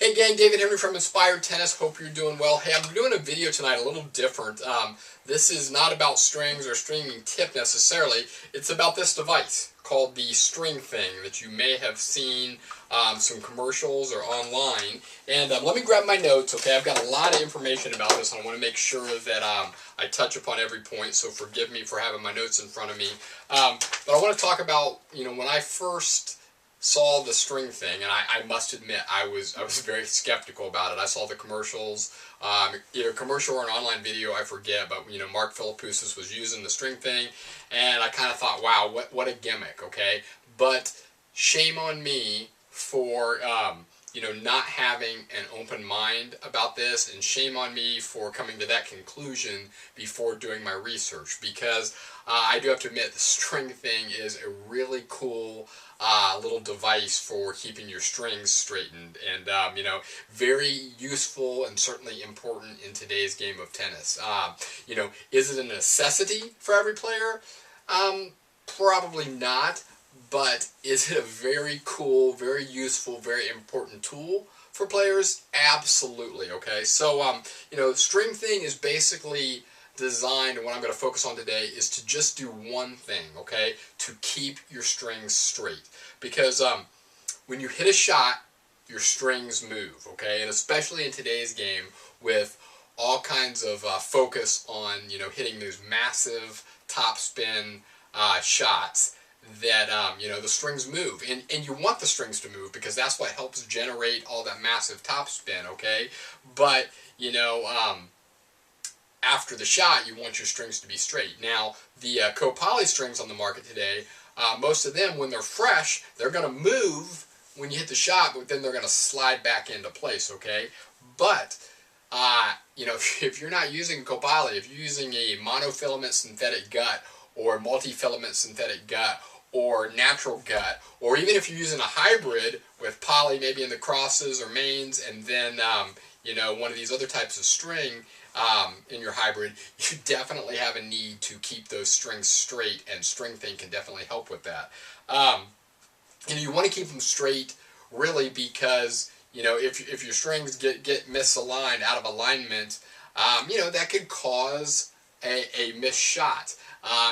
Hey gang, David Henry from Inspired Tennis. Hope you're doing well. Hey, I'm doing a video tonight a little different. This is not about strings or stringing tip necessarily. It's about this device called the String Thing that you may have seen some commercials or online. And let me grab my notes, okay? I've got a lot of information about this, and I want to make sure that I touch upon every point, so forgive me for having my notes in front of me. But I want to talk about, when I first saw the String Thing, and I must admit I was very skeptical about it. I saw the commercials, either commercial or an online video, I forget, but Mark Philippoussis was using the String Thing, and I kind of thought, wow, what a gimmick, okay? But shame on me for not having an open mind about this, and shame on me for coming to that conclusion before doing my research, because I do have to admit the String Thing is a really cool little device for keeping your strings straightened, and very useful and certainly important in today's game of tennis. Is it a necessity for every player? Probably not. But is it a very cool, very useful, very important tool for players? Absolutely, okay? So, String Thing is basically designed, and what I'm going to focus on today is to just do one thing, okay? To keep your strings straight. Because when you hit a shot, your strings move, okay? And especially in today's game with all kinds of focus on, hitting those massive topspin shots, that the strings move, and you want the strings to move because that's what helps generate all that massive topspin, okay? But after the shot, you want your strings to be straight. Now, the co-poly strings on the market today, most of them, when they're fresh, they're going to move when you hit the shot, but then they're going to slide back into place, okay? But if you're not using co-poly, if you're using a monofilament synthetic gut or multi-filament synthetic gut or natural gut, or even if you're using a hybrid with poly maybe in the crosses or mains, and then one of these other types of string in your hybrid, you definitely have a need to keep those strings straight, and String Thing can definitely help with that. You want to keep them straight really because if your strings get misaligned, out of alignment, that could cause a missed shot.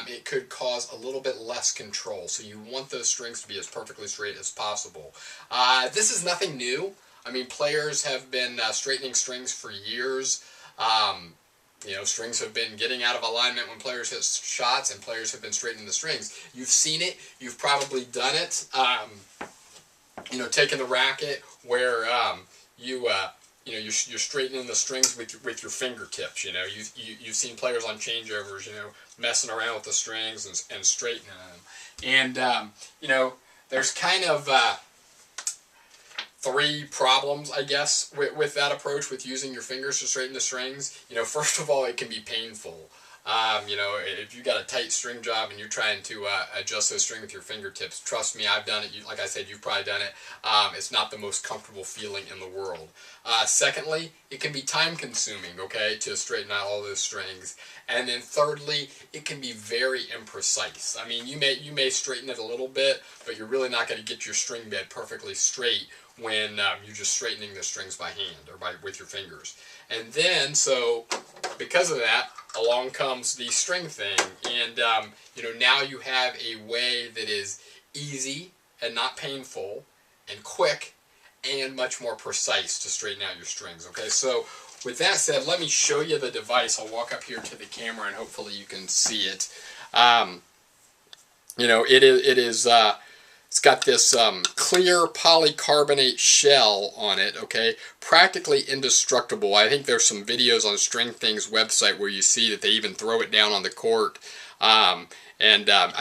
It could cause a little bit less control, so you want those strings to be as perfectly straight as possible. This is nothing new. I mean, players have been straightening strings for years. Strings have been getting out of alignment when players hit shots, and players have been straightening the strings. You've seen it. You've probably done it. Taking the racket where you're straightening the strings with your fingertips. You've seen players on changeovers, messing around with the strings and straightening them. And there's kind of three problems, I guess, with that approach, with using your fingers to straighten the strings. First of all, it can be painful. If you got a tight string job and you're trying to adjust those strings with your fingertips, trust me, I've done it. Like I said, you've probably done it. It's not the most comfortable feeling in the world. Secondly, it can be time consuming, okay, to straighten out all those strings. And then thirdly, it can be very imprecise. I mean, you may straighten it a little bit, but you're really not going to get your string bed perfectly straight when you're just straightening the strings by hand or with your fingers. And then, so because of that, along comes the String Thing, and now you have a way that is easy and not painful and quick and much more precise to straighten out your strings. Okay, so with that said, let me show you the device. I'll walk up here to the camera and hopefully you can see it. It's got this clear polycarbonate shell on it, okay? Practically indestructible. I think there's some videos on String Thing's website where you see that they even throw it down on the court. I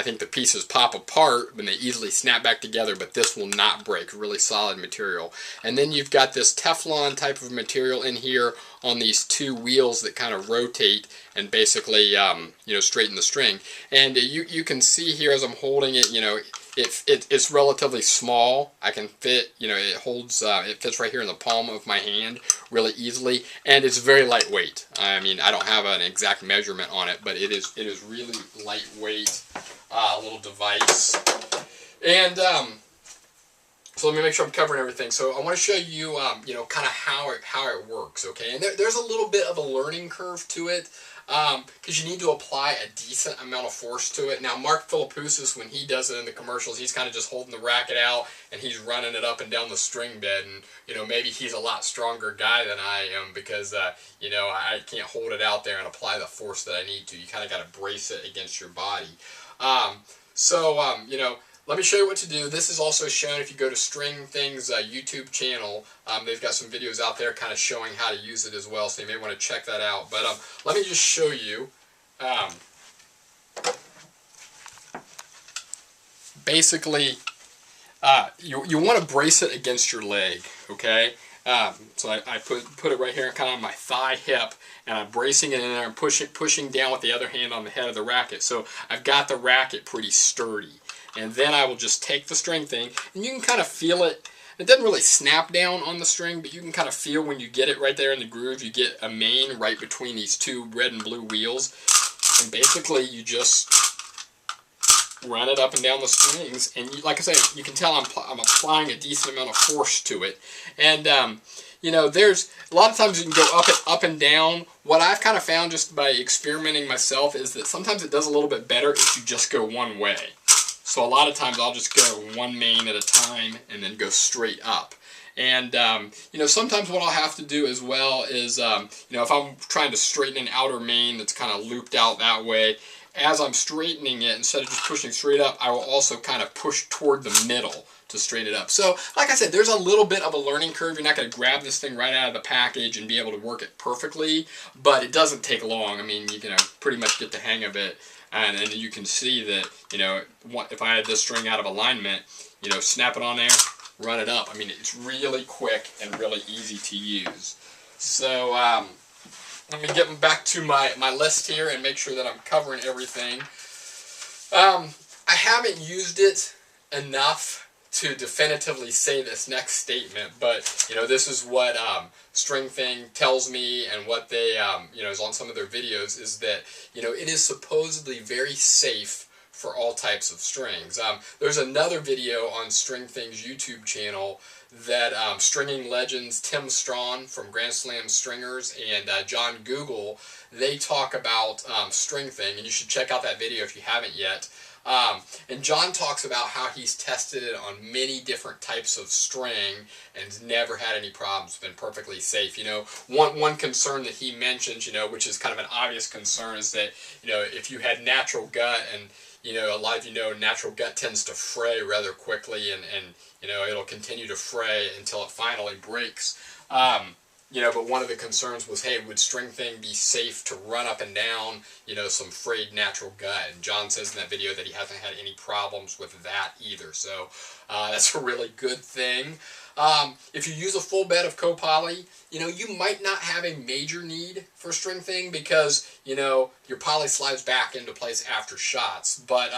think the pieces pop apart when they easily snap back together, but this will not break. Really solid material. And then you've got this Teflon type of material in here on these two wheels that kind of rotate and basically, straighten the string. And you can see here as I'm holding it, it's relatively small. I can fit, it fits right here in the palm of my hand really easily, and it's very lightweight. I mean, I don't have an exact measurement on it, but it is really lightweight little device. And So let me make sure I'm covering everything. So I want to show you, you know, kind of how it works, okay? And there's a little bit of a learning curve to it, because you need to apply a decent amount of force to it. Now, Mark Philippoussis, when he does it in the commercials, he's kind of just holding the racket out and he's running it up and down the string bed. And, you know, maybe he's a lot stronger guy than I am because, you know, I can't hold it out there and apply the force that I need to. You kind of got to brace it against your body. You know, let me show you what to do. This is also shown if you go to String Things YouTube channel. They've got some videos out there kind of showing how to use it as well, so you may want to check that out. But let me just show you. Basically, you want to brace it against your leg, okay? So I put it right here kind of on my thigh hip, and I'm bracing it in there and pushing down with the other hand on the head of the racket. So I've got the racket pretty sturdy. And then I will just take the string thing, and you can kind of feel it. It doesn't really snap down on the string, but you can kind of feel when you get it right there in the groove. You get a main right between these two red and blue wheels. And basically, you just run it up and down the strings. And you, like I said, you can tell I'm applying a decent amount of force to it. And, you know, there's a lot of times you can go up and down. What I've kind of found just by experimenting myself is that sometimes it does a little bit better if you just go one way. So a lot of times I'll just go one main at a time and then go straight up. And, you know, sometimes what I'll have to do as well is, you know, if I'm trying to straighten an outer main that's kind of looped out that way, as I'm straightening it, instead of just pushing straight up, I will also kind of push toward the middle to straighten it up. So, like I said, there's a little bit of a learning curve. You're not going to grab this thing right out of the package and be able to work it perfectly, but it doesn't take long. I mean, you can pretty much get the hang of it. And you can see that, you know, if I had this string out of alignment, you know, snap it on there, run it up. I mean, it's really quick and really easy to use. So let me get back to my list here and make sure that I'm covering everything. I haven't used it enough to definitively say this next statement, but, you know, this is what String Thing tells me, and what they, you know, is on some of their videos, is that, you know, it is supposedly very safe for all types of strings. There's another video on String Thing's YouTube channel that Stringing Legends Tim Strawn from Grand Slam Stringers and John Google, they talk about String Thing, and you should check out that video if you haven't yet. And John talks about how he's tested it on many different types of string and never had any problems, been perfectly safe. You know, one concern that he mentions, you know, which is kind of an obvious concern, is that, you know, if you had natural gut, and, you know, a lot of you know natural gut tends to fray rather quickly, and you know, it'll continue to fray until it finally breaks. You know, but one of the concerns was, hey, would String Thing be safe to run up and down, you know, some frayed natural gut? And John says in that video that he hasn't had any problems with that either. So that's a really good thing. If you use a full bed of copoly, you know, you might not have a major need for String Thing because, you know, your poly slides back into place after shots. But,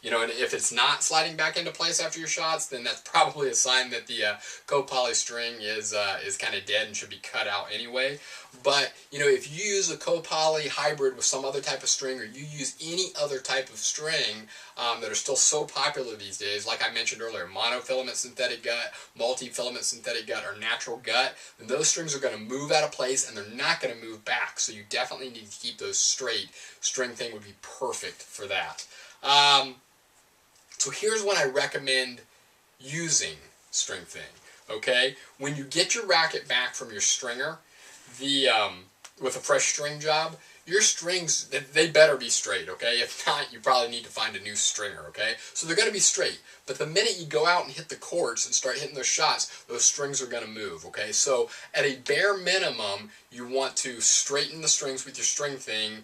you know, and if it's not sliding back into place after your shots, then that's probably a sign that the copoly string is kind of dead and should be cut out anyway. But, you know, if you use a copoly hybrid with some other type of string, or you use any other type of string that are still so popular these days, like I mentioned earlier, monofilament synthetic gut, multi-filament synthetic gut, or natural gut, then those strings are going to move out of place and they're not going to move back. So you definitely need to keep those straight. String Thing would be perfect for that. So here's when I recommend using String Thing. Okay, when you get your racket back from your stringer, with a fresh string job, your strings, they better be straight, okay? If not, you probably need to find a new stringer, okay? So they're going to be straight. But the minute you go out and hit the courts and start hitting those shots, those strings are going to move, okay? So at a bare minimum, you want to straighten the strings with your String Thing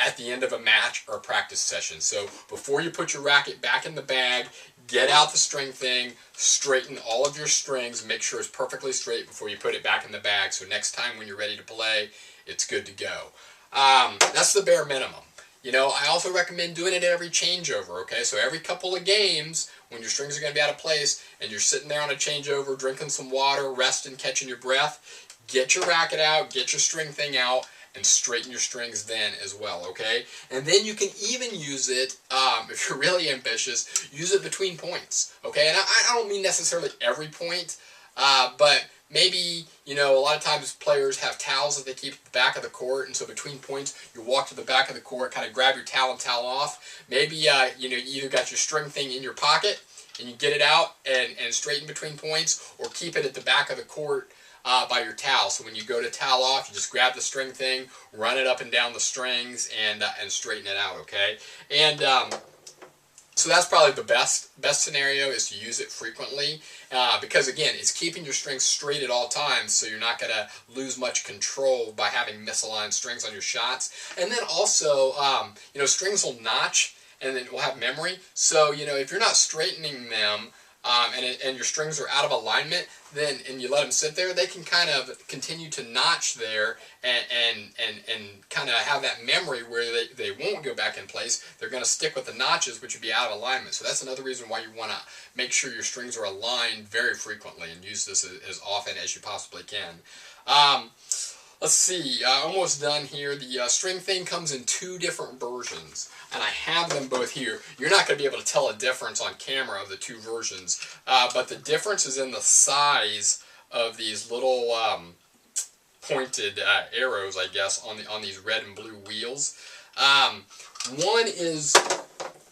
at the end of a match or a practice session. So before you put your racket back in the bag, get out the String Thing, straighten all of your strings, make sure it's perfectly straight before you put it back in the bag, so next time when you're ready to play, it's good to go. That's the bare minimum. You know, I also recommend doing it at every changeover, okay? So every couple of games, when your strings are going to be out of place, and you're sitting there on a changeover, drinking some water, resting, catching your breath, get your racket out, get your String Thing out, and straighten your strings then as well, okay? And then you can even use it, if you're really ambitious, use it between points, okay? And I don't mean necessarily every point, but maybe, you know, a lot of times players have towels that they keep at the back of the court, and so between points, you walk to the back of the court, kind of grab your towel and towel off. Maybe, you know, you either got your string thing in your pocket, and you get it out and straighten between points, or keep it at the back of the court by your towel. So when you go to towel off, you just grab the string thing, run it up and down the strings, and straighten it out, okay? And so that's probably the best scenario, is to use it frequently, because again, it's keeping your strings straight at all times, so you're not going to lose much control by having misaligned strings on your shots. And then also, you know, strings will notch, and then will have memory. So, you know, if you're not straightening them, and your strings are out of alignment, then and you let them sit there, they can kind of continue to notch there and kind of have that memory where they won't go back in place. They're going to stick with the notches, which would be out of alignment. So that's another reason why you want to make sure your strings are aligned very frequently, and use this as often as you possibly can. Let's see, almost done here. The string thing comes in 2 different versions, and I have them both here. You're not going to be able to tell a difference on camera of the 2 versions, but the difference is in the size of these little pointed arrows, I guess, on these red and blue wheels. One is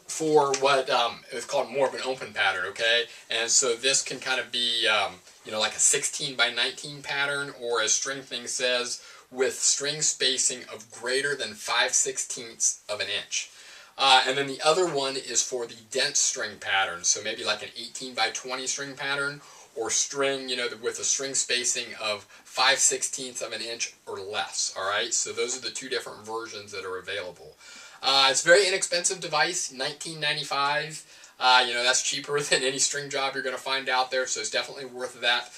for what is called more of an open pattern, okay? And so this can kind of be, you know, like a 16 by 19 pattern, or as String Thing says, with string spacing of greater than 5/16 of an inch. And then the other one is for the dense string pattern, so maybe like an 18 by 20 string pattern, or string, you know, with a string spacing of 5/16 of an inch or less, all right? So those are the 2 different versions that are available. It's a very inexpensive device, $19.95. You know, that's cheaper than any string job you're going to find out there, so it's definitely worth that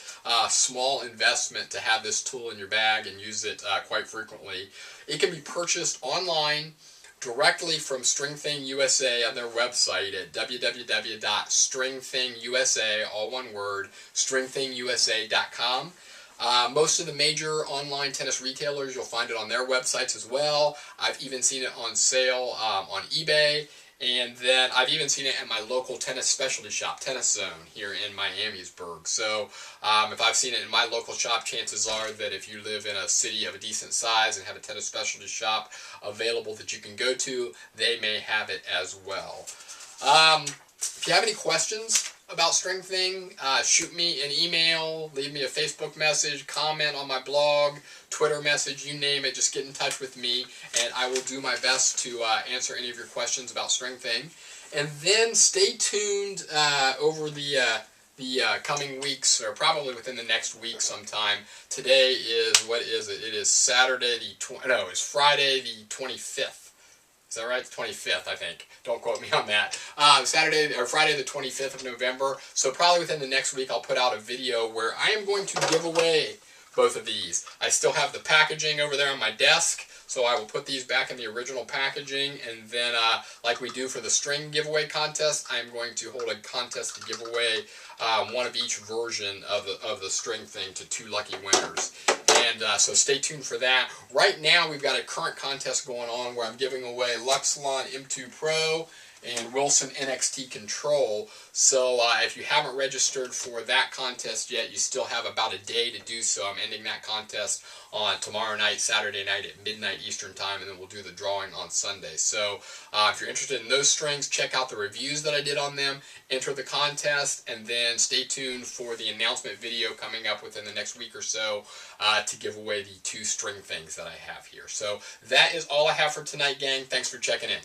small investment to have this tool in your bag and use it quite frequently. It can be purchased online directly from String Thing USA on their website at www.stringthingusa, all one word, stringthingusa.com. Most of the major online tennis retailers, you'll find it on their websites as well. I've even seen it on sale on eBay, and then I've even seen it at my local tennis specialty shop, Tennis Zone, here in Miamisburg. So if I've seen it in my local shop, chances are that if you live in a city of a decent size and have a tennis specialty shop available that you can go to, they may have it as well. If you have any questions about String Thing, shoot me an email, leave me a Facebook message, comment on my blog, Twitter message, you name it. Just get in touch with me, and I will do my best to answer any of your questions about String Thing. And then stay tuned over the coming weeks, or probably within the next week sometime. Today is, what is it? It is Saturday it's Friday the 25th. Is that right? The 25th, I think. Don't quote me on that. Friday the 25th of November. So probably within the next week I'll put out a video where I am going to give away both of these. I still have the packaging over there on my desk, so I will put these back in the original packaging, and then like we do for the string giveaway contest, I'm going to hold a contest to give away one of each version of the String Thing to 2 lucky winners. And so stay tuned for that. Right now we've got a current contest going on where I'm giving away Luxilon M2 Pro and Wilson NXT Control. So if you haven't registered for that contest yet, you still have about a day to do so. I'm ending that contest on tomorrow night, Saturday night at midnight Eastern Time, and then we'll do the drawing on Sunday. So if you're interested in those strings, check out the reviews that I did on them, enter the contest, and then stay tuned for the announcement video coming up within the next week or so to give away the 2 string things that I have here. So that is all I have for tonight, gang. Thanks for checking in.